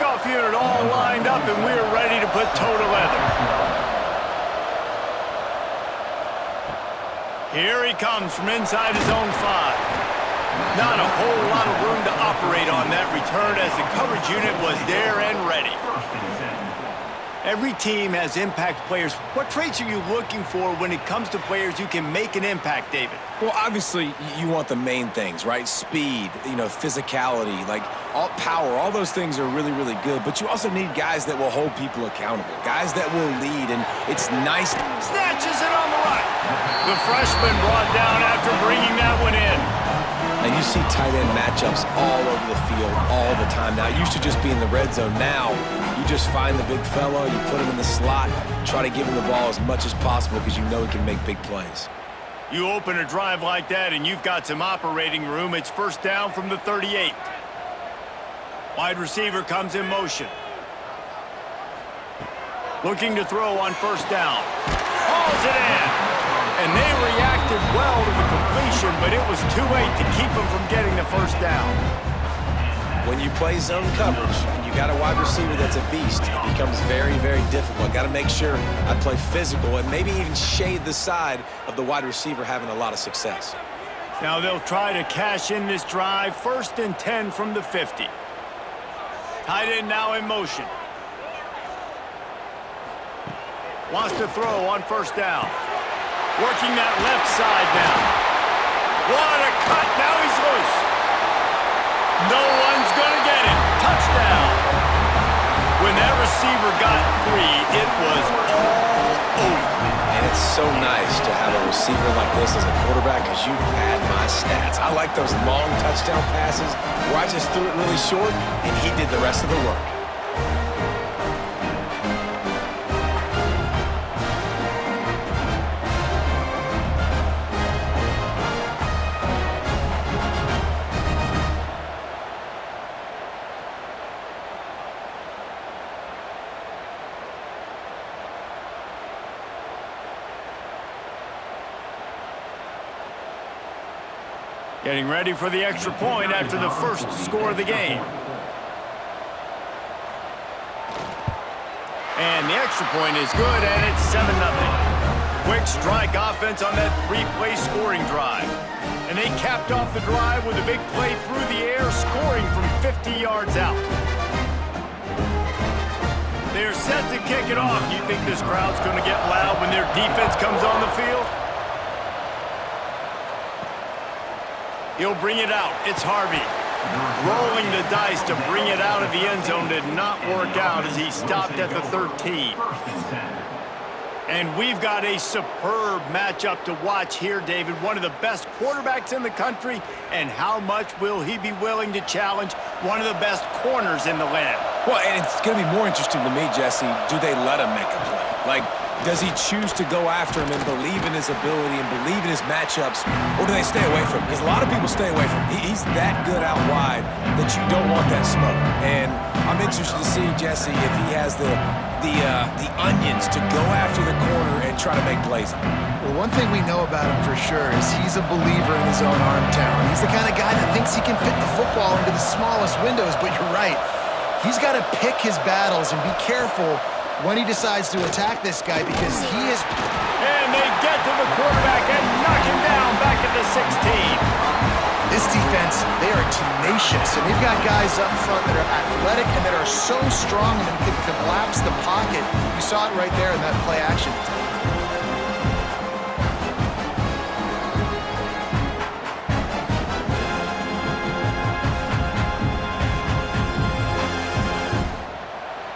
kickoff unit all lined up, and we're ready to put toe to leather. Here he comes from inside his own 5. Not a whole lot of room to operate on that return as the coverage unit was there and ready. Every team has impact players. What traits are you looking for when it comes to players who can make an impact, David? Well, obviously, you want the main things, right? Speed, physicality, like all power, all those things are really, really good. But you also need guys that will hold people accountable, guys that will lead, and it's nice. Snatches it on the right. The freshman brought down after bringing that one in. And you see tight end matchups all over the field all the time. Now, it used to just be in the red zone. Now, you just find the big fella, you put him in the slot, try to give him the ball as much as possible because you know he can make big plays. You open a drive like that and you've got some operating room. It's first down from the 38. Wide receiver comes in motion. Looking to throw on first down. Hauls it in. And they reacted well to the completion, but it was too late to keep them from getting the first down. When you play zone coverage and you got a wide receiver that's a beast, it becomes very, very difficult. Got to make sure I play physical and maybe even shade the side of the wide receiver having a lot of success. Now they'll try to cash in this drive. 1st and 10 from the 50. Tight end now in motion. Wants to throw on first down. Working that left side now. What a cut. Now he's loose. No one's going to get it. Touchdown. When that receiver got free, it was all over. And it's so nice to have a receiver like this as a quarterback because you had my stats. I like those long touchdown passes where I just threw it really short and he did the rest of the work. Getting ready for the extra point after the first score of the game. And the extra point is good, and it's 7-0. Quick strike offense on that 3-play scoring drive. And they capped off the drive with a big play through the air, scoring from 50 yards out. They're set to kick it off. You think this crowd's going to get loud when their defense comes on the field? He'll bring it out. It's Harvey. Rolling the dice to bring it out of the end zone did not work out as he stopped at the 13. And we've got a superb matchup to watch here, David. One of the best quarterbacks in the country. And how much will he be willing to challenge one of the best corners in the land? Well, and it's going to be more interesting to me, Jesse, do they let him make a play? Like, does he choose to go after him and believe in his ability and believe in his matchups, or do they stay away from him? Because a lot of people stay away from him. He's that good out wide that you don't want that smoke. And I'm interested to see, Jesse, if he has the onions to go after the corner and try to make plays on him. Well, one thing we know about him for sure is he's a believer in his own arm talent. He's the kind of guy that thinks he can fit the football into the smallest windows, but you're right. He's got to pick his battles and be careful when he decides to attack this guy because he is... And they get to the quarterback and knock him down back at the 16. This defense, they are tenacious, and they've got guys up front that are athletic and that are so strong and can collapse the pocket. You saw it right there in that play action.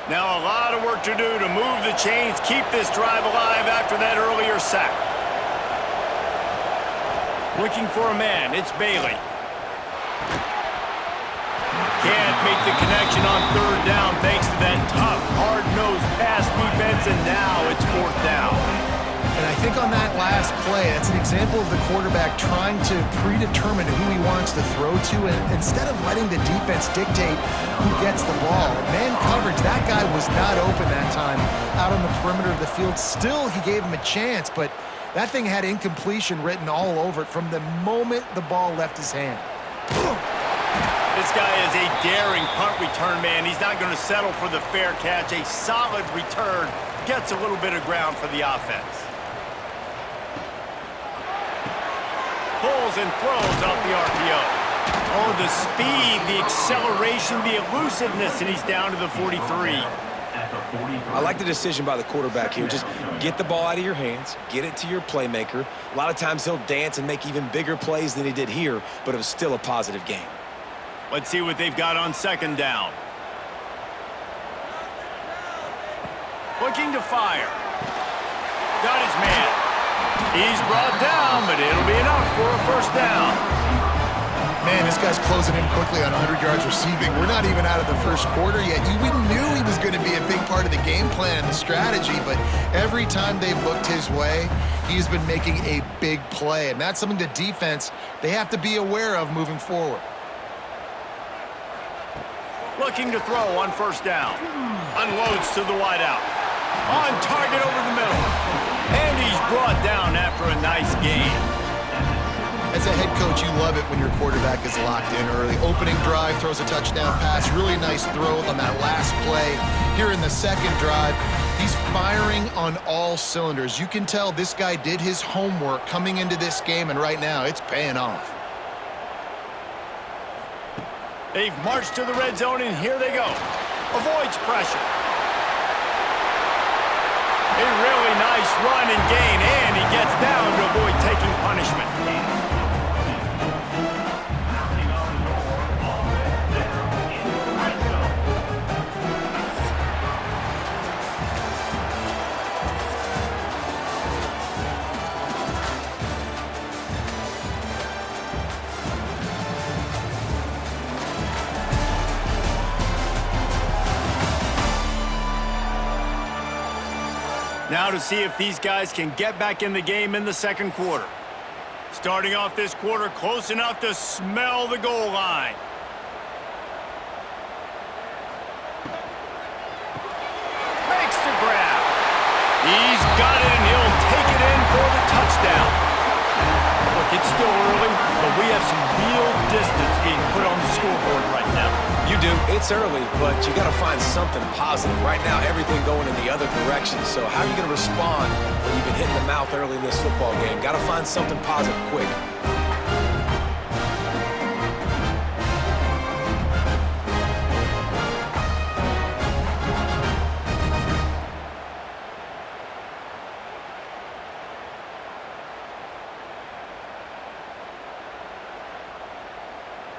Now a lot of work to do to move the chains, keep this drive alive after that earlier sack. Looking for a man, it's Bailey. Can't make the connection on 3rd down thanks to that tough, hard-nosed pass defense, and now it's 4th down. And I think on that last play, that's an example of the quarterback trying to predetermine who he wants to throw to, and instead of letting the defense dictate who gets the ball. Man coverage, that guy was not open that time out on the perimeter of the field. Still, he gave him a chance, but that thing had incompletion written all over it from the moment the ball left his hand. This guy is a daring punt return man. He's not going to settle for the fair catch. A solid return gets a little bit of ground for the offense. Pulls and throws off the RPO. Oh, the speed, the acceleration, the elusiveness, and he's down to the 43. I like the decision by the quarterback here. Just get the ball out of your hands, get it to your playmaker. A lot of times he'll dance and make even bigger plays than he did here, but it was still a positive game. Let's see what they've got on second down. Looking to fire. Got his man. He's brought down, but it'll be enough for a first down. Man, this guy's closing in quickly on 100 yards receiving. We're not even out of the first quarter yet. We knew he was going to be a big part of the game plan and the strategy, but every time they've looked his way, he's been making a big play, and that's something the defense, they have to be aware of moving forward. Looking to throw on first down. Unloads to the wideout. On target over the middle. And he's brought down after a nice gain. As a head coach, you love it when your quarterback is locked in early. Opening drive, throws a touchdown pass. Really nice throw on that last play. Here in the second drive, he's firing on all cylinders. You can tell this guy did his homework coming into this game, and right now it's paying off. They've marched to the red zone, and here they go. Avoids pressure. A really nice run and gain, and he gets down to avoid taking punishment. Now to see if these guys can get back in the game in the second quarter. Starting off this quarter close enough to smell the goal line. Makes the grab. He's got it, and he'll take it in for the touchdown. Look, it's still early, but we have some real distance being put on the scoreboard right now. You do. It's early, but you got to find something positive. Right now, everything going in the other direction. So how are you going to respond when you've been hitting the mouth early in this football game? Got to find something positive quick.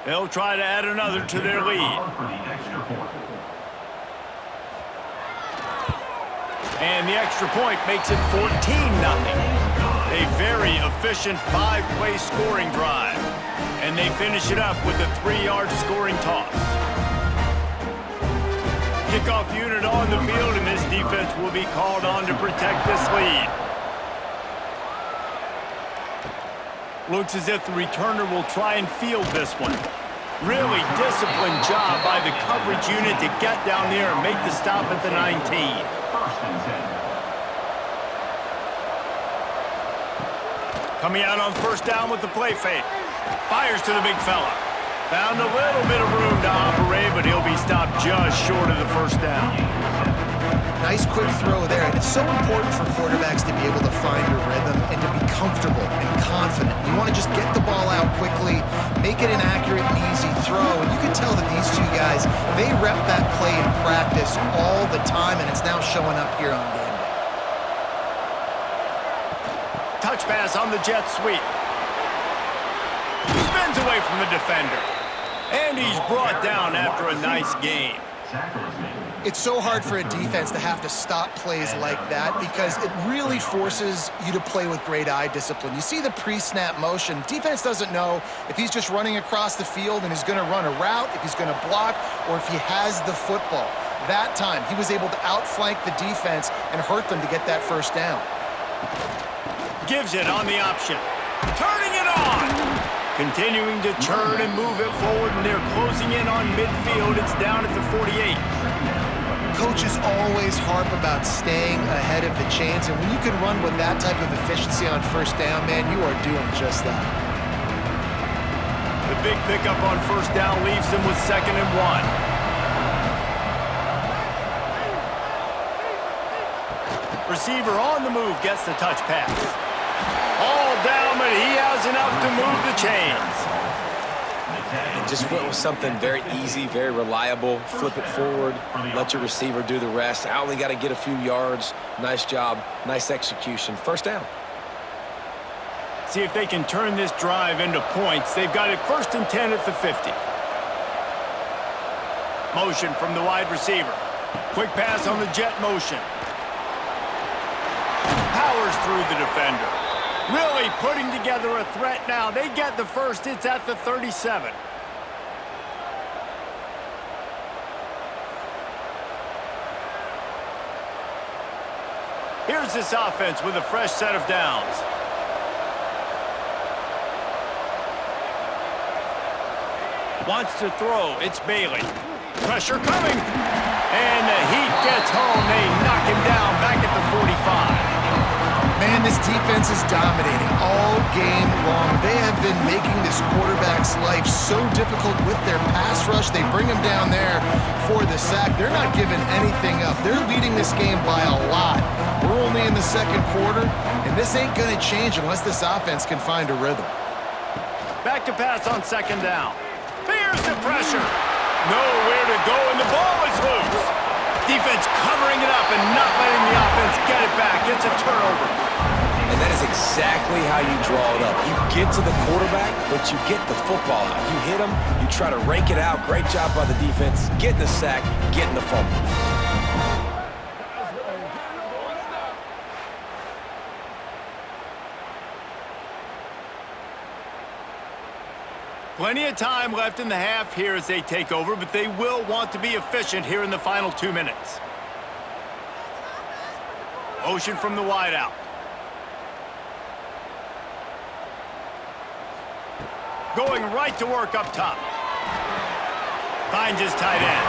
They'll try to add another to their lead. And the extra point makes it 14-0. A very efficient 5-play scoring drive. And they finish it up with a 3-yard scoring toss. Kickoff unit on the field, and this defense will be called on to protect this lead. Looks as if the returner will try and field this one. Really disciplined job by the coverage unit to get down there and make the stop at the 19. Coming out on first down with the play fake. Fires to the big fella. Found a little bit of room to operate, but he'll be stopped just short of the first down. Nice quick throw there, and it's so important for quarterbacks to be able to find a rhythm and to be comfortable and confident. You want to just get the ball out quickly, make it an accurate and easy throw, and you can tell that these two guys, they rep that play in practice all the time, and it's now showing up here on game day. Touch pass on the jet sweep. He spins away from the defender, and he's brought down after a nice gain. It's so hard for a defense to have to stop plays like that because it really forces you to play with great eye discipline. You see the pre-snap motion. Defense doesn't know if he's just running across the field and is going to run a route, if he's going to block, or if he has the football. That time, he was able to outflank the defense and hurt them to get that first down. Gives it on the option. Turning it on! Continuing to turn and move it forward, and they're closing in on midfield. It's down at the 48. Coaches always harp about staying ahead of the chains, and when you can run with that type of efficiency on first down, man, you are doing just that. The big pickup on first down leaves them with 2nd and 1. Receiver on the move gets the touch pass. All down, but he has enough to move the chains. And just went with something very easy, very reliable. Flip it forward, let your receiver do the rest. I only got to get a few yards. Nice job, nice execution. First down. See if they can turn this drive into points. They've got it 1st and 10 at the 50. Motion from the wide receiver. Quick pass on the jet motion. Powers through the defender. Really putting together a threat now. They get the first. It's at the 37. Here's this offense with a fresh set of downs. Wants to throw. It's Bailey. Pressure coming. And the heat gets home. They knock him down back at the 45. Man, this defense is dominating all game long. They have been making this quarterback's life so difficult with their pass rush. They bring him down there for the sack. They're not giving anything up. They're leading this game by a lot. We're only in the 2nd quarter, and this ain't going to change unless this offense can find a rhythm. Back to pass on 2nd down. Here's the pressure. Nowhere to go, and the ball is loose. Defense covering it up and not letting the offense get it back. It's a turnover. And that is exactly how you draw it up. You get to the quarterback, but you get the football out. You hit him, you try to rake it out. Great job by the defense. Getting the sack, getting the fumble. Plenty of time left in the half here as they take over, but they will want to be efficient here in the final 2 minutes. Motion from the wideout. Going right to work up top. Finds his tight end.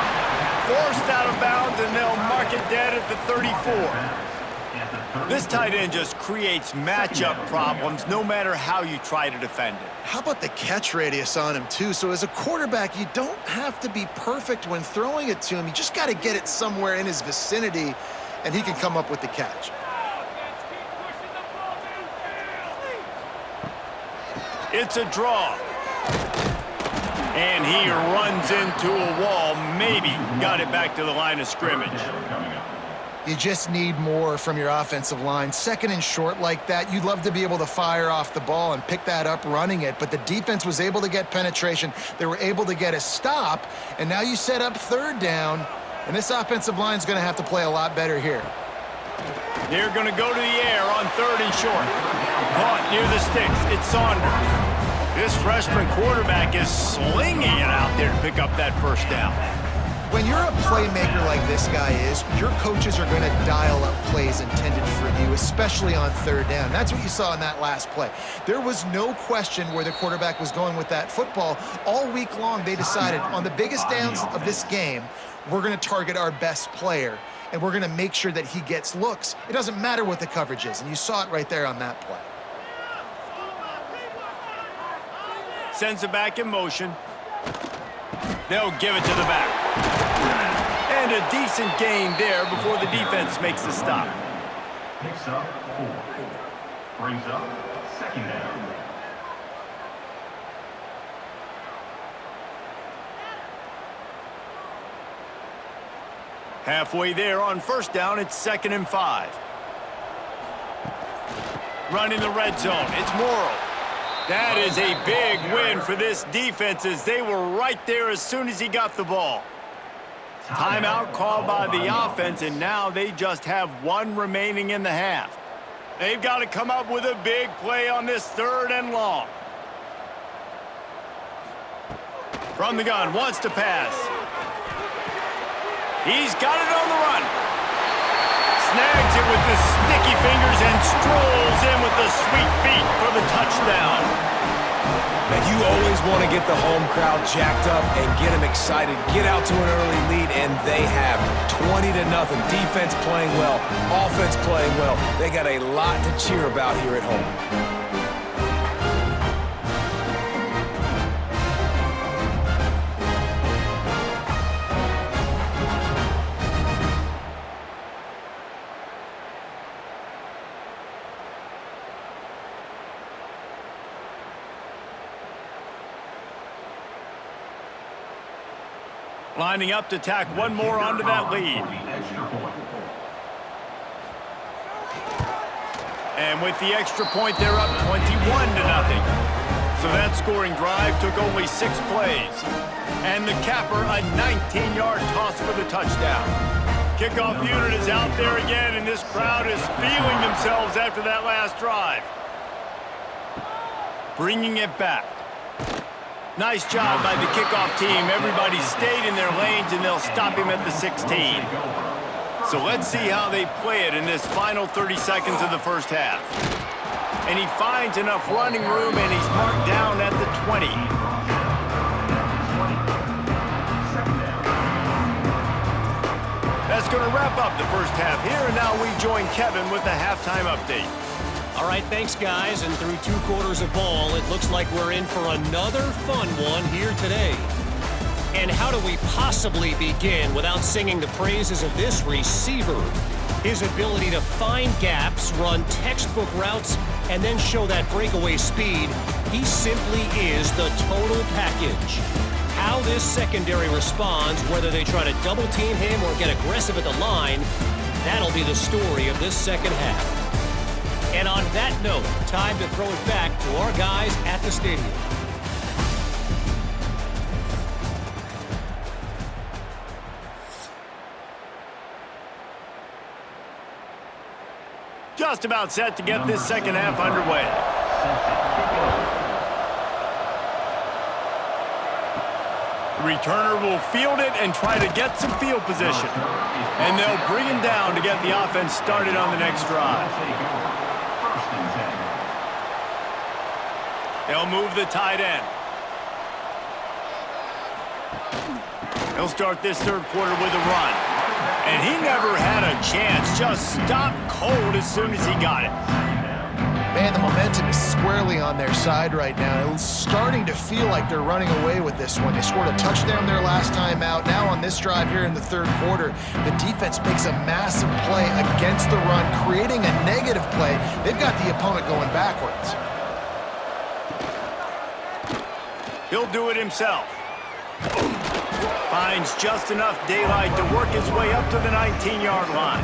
Forced out of bounds, and they'll mark it dead at the 34. This tight end just creates matchup problems no matter how you try to defend it. How about the catch radius on him, too? So as a quarterback, you don't have to be perfect when throwing it to him. You just got to get it somewhere in his vicinity, and he can come up with the catch. It's a draw. And he runs into a wall. Maybe got it back to the line of scrimmage. You just need more from your offensive line. 2nd and short like that, you'd love to be able to fire off the ball and pick that up running it, but the defense was able to get penetration. They were able to get a stop, and now you set up 3rd down, and this offensive line is going to have to play a lot better here. They're going to go to the air on 3rd and short. Caught near the sticks. It's Saunders. This freshman quarterback is slinging it out there to pick up that first down. When you're a playmaker like this guy is, your coaches are going to dial up plays intended for you, especially on 3rd down. That's what you saw in that last play. There was no question where the quarterback was going with that football. All week long, they decided on the biggest downs of this game, we're going to target our best player, and we're going to make sure that he gets looks. It doesn't matter what the coverage is, and you saw it right there on that play. Sends it back in motion. They'll give it to the back. And a decent gain there before the defense makes the stop. Picks up 4. Brings up 2nd down. Halfway there on first down, it's 2nd and 5. Running the red zone, it's Morrow. That is a big win for this defense as they were right there as soon as he got the ball. Timeout called by the offense, and now they just have 1 remaining in the half. They've got to come up with a big play on this 3rd and long. From the gun, wants to pass. He's got it on the run. Snags it with the sticky fingers and strolls in with the sweet feet for the touchdown. Man, you always want to get the home crowd jacked up and get them excited. Get out to an early lead, and they have 20-0. Defense playing well, offense playing well. They got a lot to cheer about here at home. Lining up to tack one more onto that lead. And with the extra point, they're up 21-0. So that scoring drive took only 6 plays. And the capper, a 19-yard toss for the touchdown. Kickoff unit is out there again, and this crowd is feeling themselves after that last drive. Bringing it back. Nice job by the kickoff team. Everybody stayed in their lanes, and they'll stop him at the 16. So let's see how they play it in this final 30 seconds of the first half. And he finds enough running room, and he's marked down at the 20. That's going to wrap up the first half here, and now we join Kevin with the halftime update. All right, thanks, guys. And through 2 quarters of ball, it looks like we're in for another fun one here today. And how do we possibly begin without singing the praises of this receiver? His ability to find gaps, run textbook routes, and then show that breakaway speed. He simply is the total package. How this secondary responds, whether they try to double-team him or get aggressive at the line, that'll be the story of this second half. And on that note, time to throw it back to our guys at the stadium. Just about set to get this second half underway. The returner will field it and try to get some field position. And they'll bring him down to get the offense started on the next drive. They'll move the tight end. He'll start this third quarter with a run. And he never had a chance. Just stopped cold as soon as he got it. Man, the momentum is squarely on their side right now. It's starting to feel like they're running away with this one. They scored a touchdown their last time out. Now on this drive here in the third quarter, the defense makes a massive play against the run, creating a negative play. They've got the opponent going backwards. He'll do it himself. Finds just enough daylight to work his way up to the 19-yard line.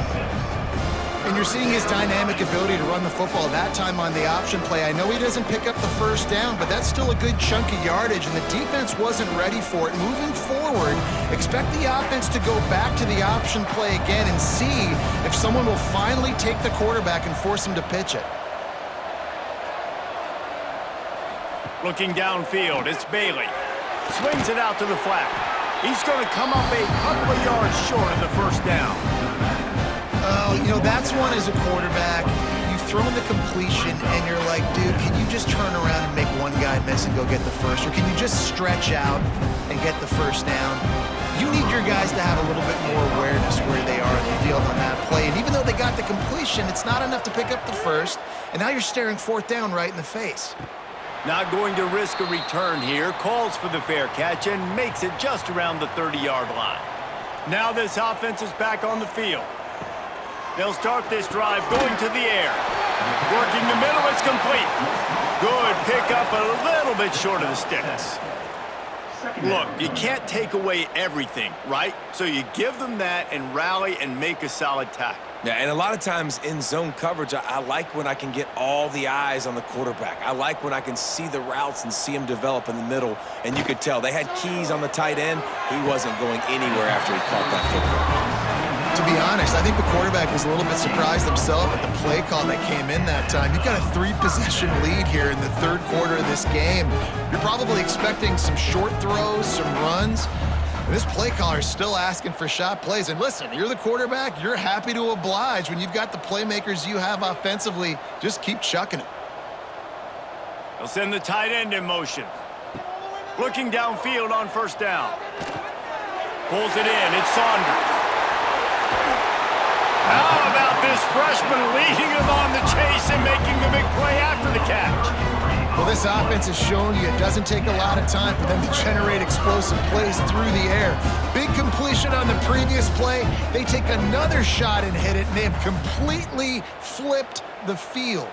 And you're seeing his dynamic ability to run the football, that time on the option play. I know he doesn't pick up the first down, but that's still a good chunk of yardage, and the defense wasn't ready for it. Moving forward, expect the offense to go back to the option play again and see if someone will finally take the quarterback and force him to pitch it. Looking downfield, it's Bailey. Swings it out to the flat. He's going to come up a couple of yards short of the first down. Oh, you know, that's one as a quarterback. You've thrown the completion, and you're like, dude, can you just turn around and make one guy miss and go get the first? Or can you just stretch out and get the first down? You need your guys to have a little bit more awareness where they are in the field on that play. And even though they got the completion, it's not enough to pick up the first. And now you're staring fourth down right in the face. Not going to risk a return here. Calls for the fair catch and makes it just around the 30-yard line. Now this offense is back on the field. They'll start this drive going to the air. Working the middle, it's complete. Good pickup, a little bit short of the sticks. Look, you can't take away everything, right? So you give them that and rally and make a solid tackle. Yeah, and a lot of times in zone coverage, I like when I can get all the eyes on the quarterback. I like when I can see the routes and see him develop in the middle. And you could tell they had keys on the tight end. He wasn't going anywhere after he caught that football. To be honest, I think the quarterback was a little bit surprised himself at the play call that came in that time. You've got a 3-possession lead here in the third quarter of this game. You're probably expecting some short throws, some runs. And this play caller is still asking for shot plays. And listen, you're the quarterback. You're happy to oblige. When you've got the playmakers you have offensively, just keep chucking it. They'll send the tight end in motion. Looking downfield on first down. Pulls it in. It's Saunders. How about this freshman leading him on the chase and making the big play after the catch? Well, this offense has shown you it doesn't take a lot of time for them to generate explosive plays through the air. Big completion on the previous play. They take another shot and hit it, and they have completely flipped the field.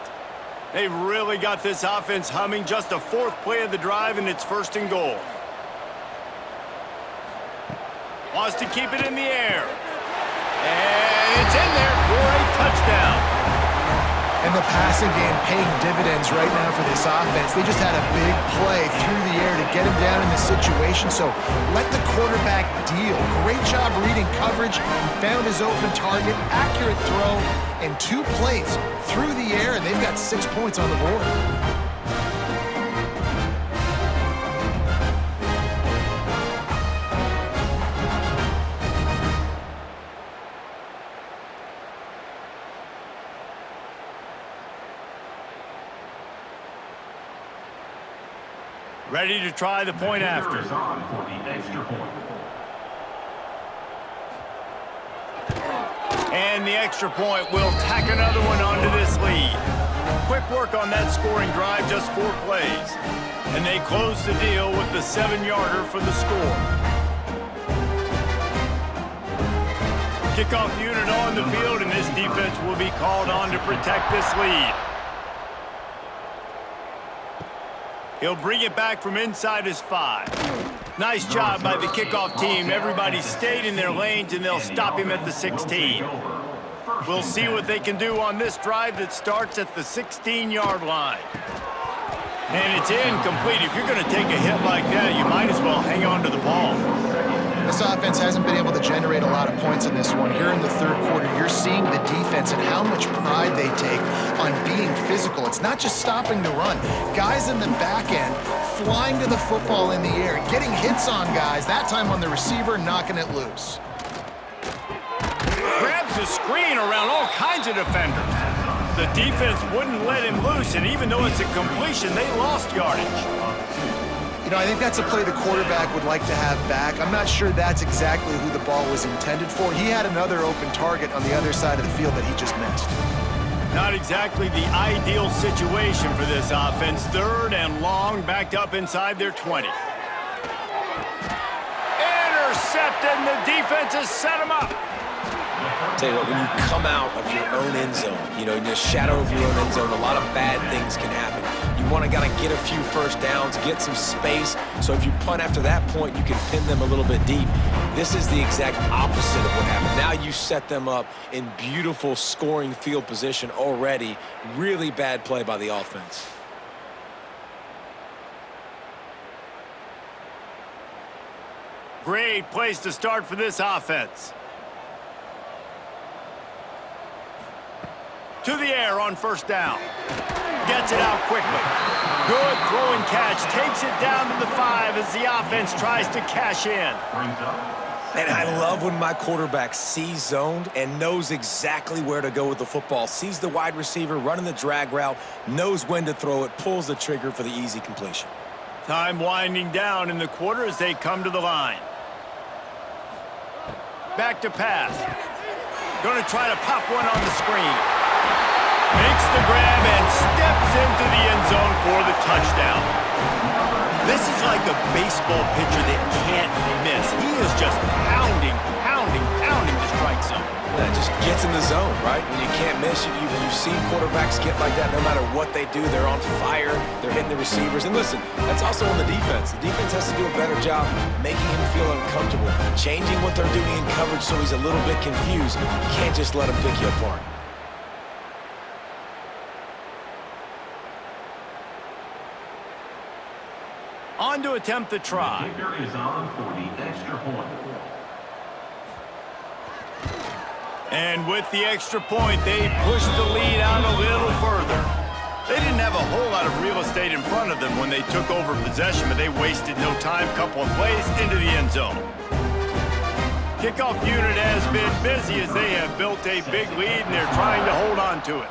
They've really got this offense humming. Just a fourth play of the drive, and it's 1st and goal. Wants to keep it in the air. And it's in there for a touchdown. And the passing game paying dividends right now for this offense. They just had a big play through the air to get him down in this situation. So let the quarterback deal. Great job reading coverage. He found his open target, accurate throw, and 2 plays through the air, and they've got 6 points on the board. Ready to try the point after. Is on for the extra point. And the extra point will tack another one onto this lead. Quick work on that scoring drive, just 4 plays. And they close the deal with the 7-yarder for the score. Kickoff unit on the field, and this defense will be called on to protect this lead. He'll bring it back from inside his 5. Nice job by the kickoff team. Everybody stayed in their lanes, and they'll stop him at the 16. We'll see what they can do on this drive that starts at the 16-yard line. And it's incomplete. If you're going to take a hit like that, you might as well hang on to the ball. This offense hasn't been able to generate a lot of points in this one. Here in the third quarter, you're seeing the defense and how much pride they take on being physical. It's not just stopping the run. Guys in the back end flying to the football in the air, getting hits on guys, that time on the receiver, knocking it loose. Grabs the screen around all kinds of defenders. The defense wouldn't let him loose, and even though it's a completion, they lost yardage. You know, I think that's a play the quarterback would like to have back. I'm not sure that's exactly who the ball was intended for. He had another open target on the other side of the field that he just missed. Not exactly the ideal situation for this offense. 3rd and long, backed up inside their 20. Intercepted, and the defense has set him up. Tell you what, when you come out of your own end zone, you know, in the shadow of your own end zone, a lot of bad things can happen. You want to get a few first downs, get some space, so if you punt after that point, you can pin them a little bit deep. This is the exact opposite of what happened. Now you set them up in beautiful scoring field position already. Really bad play by the offense. Great place to start for this offense. To the air on 1st down. Gets it out quickly. Good throwing catch. Takes it down to the 5 as the offense tries to cash in. And I love when my quarterback sees zoned and knows exactly where to go with the football. Sees the wide receiver running the drag route, knows when to throw it, pulls the trigger for the easy completion. Time winding down in the quarter as they come to the line. Back to pass. Going to try to pop one on the screen. Makes the grab and steps into the end zone for the touchdown. This is like a baseball pitcher that can't miss. He is just pounding the strike zone. That just gets in the zone, right? When you can't miss, you've seen quarterbacks get like that no matter what they do. They're on fire. They're hitting the receivers. And listen, that's also on the defense. The defense has to do a better job making him feel uncomfortable, changing what they're doing in coverage so he's a little bit confused. You can't just let him pick you apart. On to attempt the try. Kicker is on for the extra point. And with the extra point, they push the lead out a little further. They didn't have a whole lot of real estate in front of them when they took over possession, but they wasted no time. Couple of plays into the end zone. Kickoff unit has been busy as they have built a big lead, and they're trying to hold on to it.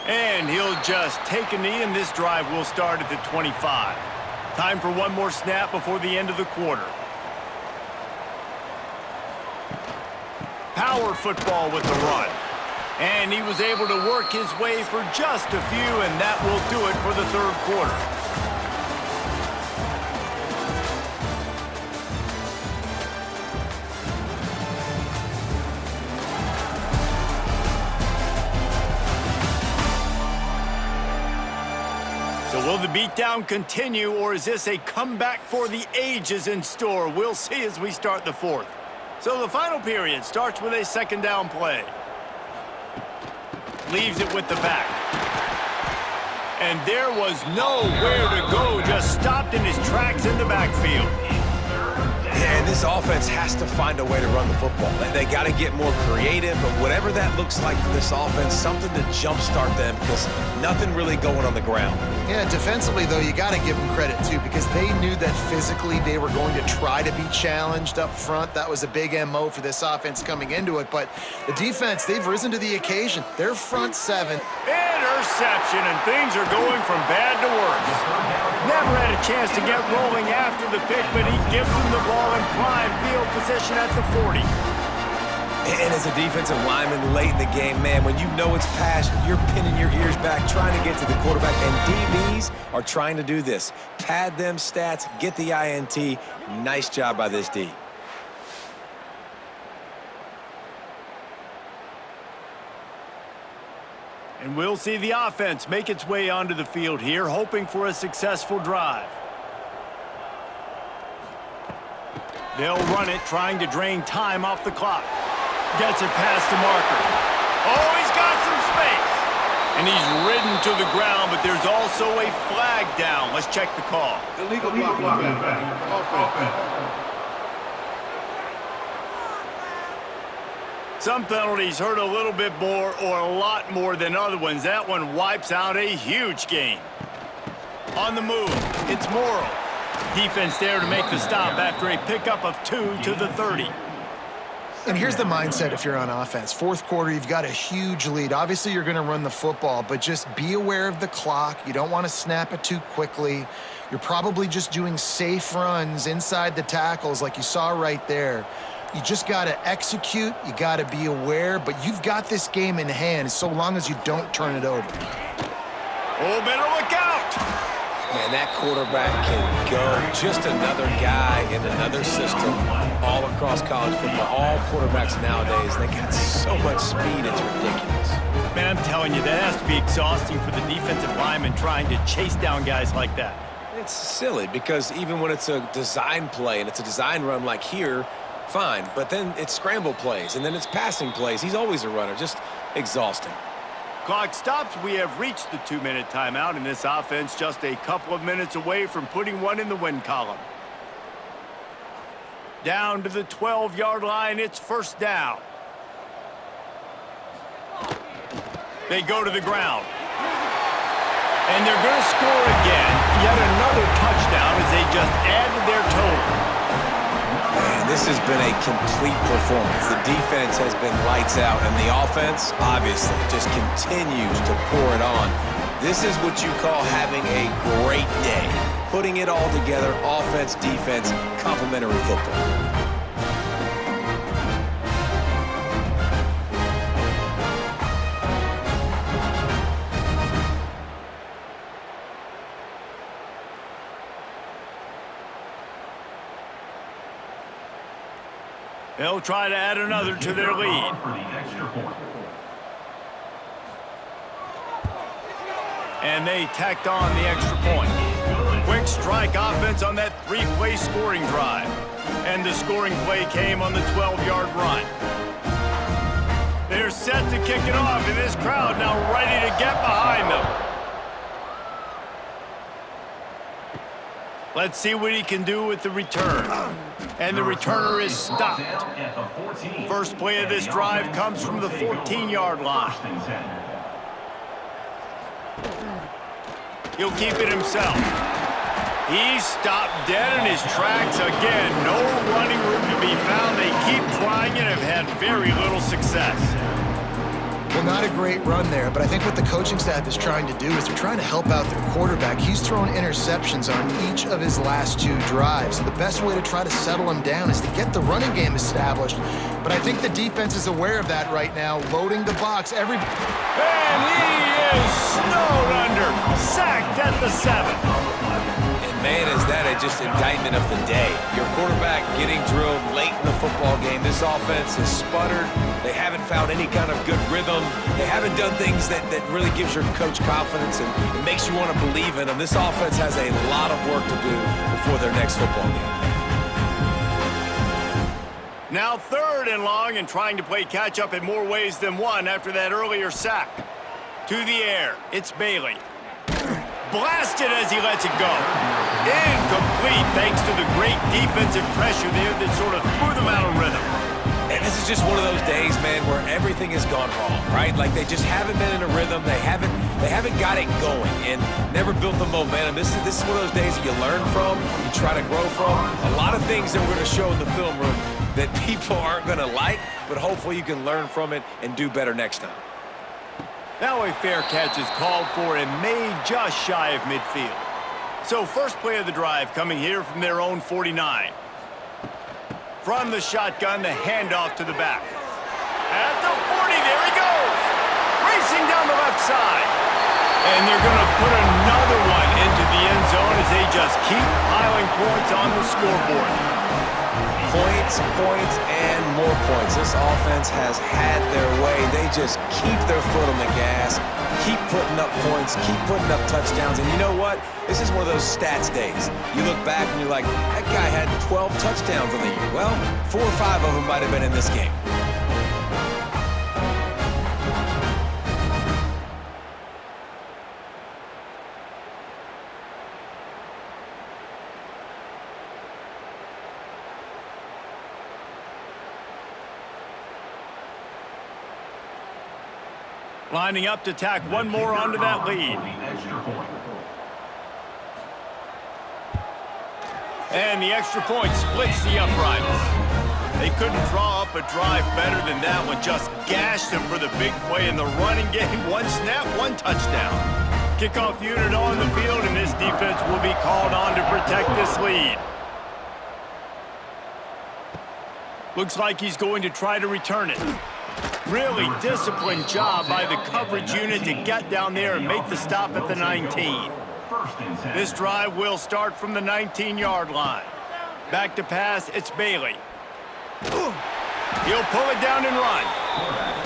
And he'll just take a knee, and this drive will start at the 25. Time for one more snap before the end of the quarter. Power football with the run. And he was able to work his way for just a few, and that will do it for the third quarter. So we'll Will the beatdown continue, or is this a comeback for the ages in store? We'll see as we start the fourth. So the final period starts with a second down play. Leaves it with the back. And there was nowhere to go, just stopped in his tracks in the backfield. Yeah, and this offense has to find a way to run the football. They got to get more creative, but whatever that looks like for this offense, something to jumpstart them because nothing really going on the ground. Yeah, defensively, though, you got to give them credit, too, because they knew that physically they were going to try to be challenged up front. That was a big MO for this offense coming into it. But the defense, they've risen to the occasion. Their front seven. Interception, and things are going from bad to worse. Never had a chance to get rolling after the pick, but he gives them the ball in prime field position at the 40. And as a defensive lineman late in the game, man, when you know it's passed, you're pinning your ears back, trying to get to the quarterback, and DBs are trying to do this. Pad them stats, get the INT. Nice job by this D. And we'll see the offense make its way onto the field here, hoping for a successful drive. They'll run it, trying to drain time off the clock. Gets it past the marker. Oh, he's got some space. And he's ridden to the ground, but there's also a flag down. Let's check the call. Illegal blocking. Offense. Some penalties hurt a little bit more or a lot more than other ones. That one wipes out a huge game. On the move, it's Morrow. Defense there to make the stop after a pickup of 2 to the 30. And here's the mindset if you're on offense. Fourth quarter, you've got a huge lead. Obviously, you're going to run the football, but just be aware of the clock. You don't want to snap it too quickly. You're probably just doing safe runs inside the tackles like you saw right there. You just got to execute. You got to be aware, but you've got this game in hand so long as you don't turn it over. Oh, better look out! Man, that quarterback can go. Just another guy in another system all across college football. All quarterbacks nowadays, they got so much speed, it's ridiculous. Man, I'm telling you, that has to be exhausting for the defensive lineman trying to chase down guys like that. It's silly because even when it's a design play and it's a design run like here, fine, but then it's scramble plays and then it's passing plays. He's always a runner, just exhausting. Clock stops. We have reached the 2-minute timeout, and this offense just a couple of minutes away from putting one in the win column. Down to the 12-yard line, it's first down. They go to the ground. And they're going to score again. Yet another touchdown as they just add to their total. Man, this has been a complete performance. The defense has been lights out, and the offense, obviously, just continues to pour it on. This is what you call having a great day. Putting it all together, offense, defense, complementary football. They'll try to add another to their lead. And they tacked on the extra point. Quick strike offense on that 3-play scoring drive. And the scoring play came on the 12-yard run. They're set to kick it off, and this crowd now ready to get behind them. Let's see what he can do with the return. And the returner is stopped. First play of this drive comes from the 14-yard line. He'll keep it himself. He's stopped dead in his tracks again. No running room to be found. They keep trying and have had very little success. Well, not a great run there, but I think what the coaching staff is trying to do is they're trying to help out their quarterback. He's thrown interceptions on each of his last 2 drives. So the best way to try to settle him down is to get the running game established. But I think the defense is aware of that right now, loading the box. And he is snowed under, sacked at the 7. And Man, is that just indictment of the day. Your quarterback getting drilled late in the football game. This offense has sputtered. They haven't found any kind of good rhythm. They haven't done things that really gives your coach confidence and it makes you want to believe in them. This offense has a lot of work to do before their next football game. Now 3rd and long and trying to play catch-up in more ways than one after that earlier sack. To the air, it's Bailey. Blasted as he lets it go. Incomplete thanks to the great defensive pressure there that sort of threw them out of rhythm. And this is just one of those days, man, where everything has gone wrong, right? Like they just haven't been in a rhythm. They haven't got it going and never built the momentum. This is one of those days that you learn from, you try to grow from. A lot of things that we're going to show in the film room that people aren't going to like, but hopefully you can learn from it and do better next time. Now a fair catch is called for and made just shy of midfield. So first play of the drive coming here from their own 49. From the shotgun, the handoff to the back. At the 40, there he goes! Racing down the left side. And they're going to put another one into the end zone as they just keep piling points on the scoreboard. Points, and more points. This offense has had their way. They just keep their foot on the gas, keep putting up points, keep putting up touchdowns. And you know what? This is one of those stats days. You look back and you're like, that guy had 12 touchdowns on the year. Well, 4 or 5 of them might have been in this game. Lining up to tack one more onto that lead. And the extra point splits the uprights. They couldn't draw up a drive better than that one. Just gashed them for the big play in the running game. One snap, one touchdown. Kickoff unit on the field, and this defense will be called on to protect this lead. Looks like he's going to try to return it. Really disciplined job by the coverage unit to get down there and make the stop at the 19. This drive will start from the 19-yard line. Back to pass, it's Bailey. He'll pull it down and run.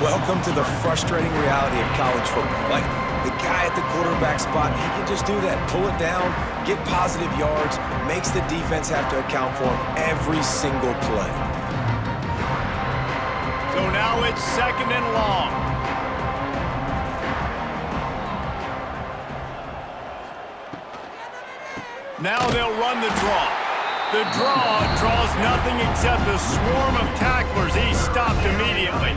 Welcome to the frustrating reality of college football. Like, the guy at the quarterback spot, he can just do that. Pull it down, get positive yards, makes the defense have to account for him every single play. So now it's 2nd and long. Now they'll run the draw. The draw draws nothing except a swarm of tacklers. He's stopped immediately.